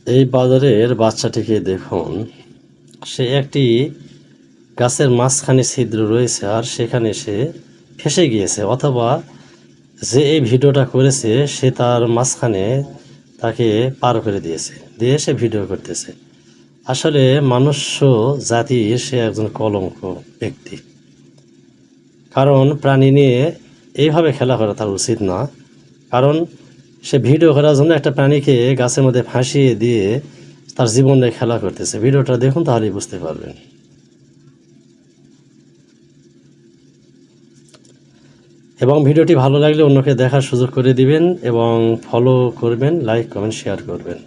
এই বাজারের বাচ্চাটিকে দেখুন, সে একটি গাছের মাঝখানে ছিদ্র রয়েছে আর সেখানে সে ফেঁসে গিয়েছে, অথবা যে এই ভিডিওটা করেছে সে তার মাঝখানে তাকে পার করে দিয়েছে, দিয়ে সে ভিডিও করতেছে। আসলে মনুষ্য জাতির সে একজন কলঙ্ক ব্যক্তি, কারণ প্রাণী নিয়ে এইভাবে খেলা করা তার উচিত না। কারণ সে ভিডিও করার জন্য একটা প্রাণীকে গাছের মধ্যে ফাঁসিয়ে দিয়ে তার জীবন নিয়ে খেলা করতেছে। ভিডিওটা দেখুন, তাহলেই বুঝতে পারবেন। এবং ভিডিওটি ভালো লাগলে অন্যকে দেখার সুযোগ করে দিবেন এবং ফলো করবেন, লাইক কমেন্ট শেয়ার করবেন।